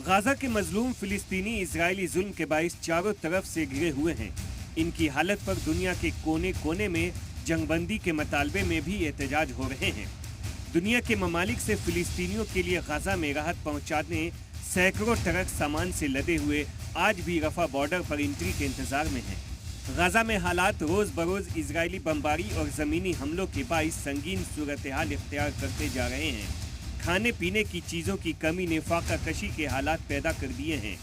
Gaza के मजलूम फिलिस्तीनी इजरायली जुल्म के बाइस चारों तरफ से घिरे हुए हैं। इनकी हालत पर दुनिया के कोने कोने में जंगबंदी के मतालबे में भी एहतजाज हो रहे हैं। दुनिया के ममालिक से फिलिस्तीनियों के लिए गाजा में राहत पहुंचाने सैकड़ों ट्रक सामान से लदे हुए आज भी रफा बॉर्डर पर एंट्री के इंतजार में हैं। गाजा में हालात रोज बरोज इजरायली बमबारी और जमीनी हमलों के बाइस संगीन सूरत हाल इख्तियार करते जा रहे हैं। खाने पीने की चीजों की कमी ने फाका कशी के हालात पैदा कर दिए हैं।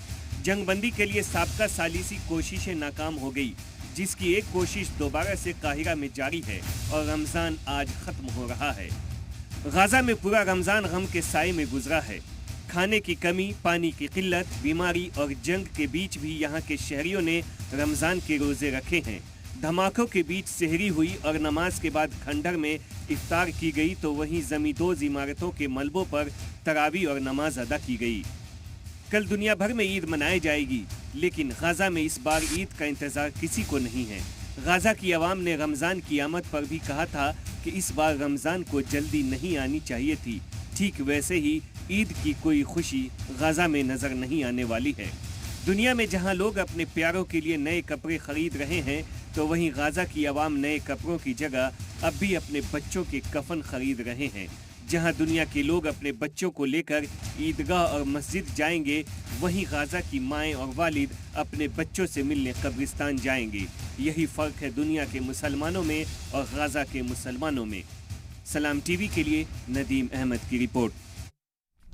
जंगबंदी के लिए साबका सालिसी कोशिशें नाकाम हो गई, जिसकी एक कोशिश दोबारा से काहिरा में जारी है और रमजान आज खत्म हो रहा है। गाजा में पूरा रमजान गम के साए में गुजरा है। खाने की कमी, पानी की किल्लत, बीमारी और जंग के बीच भी यहाँ के शहरियों ने रमजान के रोजे रखे हैं। धमाकों के बीच सेहरी हुई और नमाज के बाद खंडर में इफ्तार की गई, तो वहीं जमींदोज इमारतों के मलबों पर तरावी और नमाज अदा की गई। कल दुनिया भर में ईद मनाई जाएगी, लेकिन गाजा में इस बार ईद का इंतजार किसी को नहीं है। गाजा की आवाम ने रमजान की आमद पर भी कहा था कि इस बार रमजान को जल्दी नहीं आनी चाहिए थी। ठीक वैसे ही ईद की कोई खुशी गाजा में नजर नहीं आने वाली है। दुनिया में जहां लोग अपने प्यारों के लिए नए कपड़े खरीद रहे हैं, तो वहीं गाजा की आवाम नए कपड़ों की जगह अब भी अपने बच्चों के कफन खरीद रहे हैं। जहां दुनिया के लोग अपने बच्चों को लेकर ईदगाह और मस्जिद जाएंगे, वहीं गाजा की माएँ और वालिद अपने बच्चों से मिलने कब्रिस्तान जाएंगे। यही फ़र्क है दुनिया के मुसलमानों में और गाजा के मुसलमानों में। सलाम टीवी के लिए नदीम अहमद की रिपोर्ट।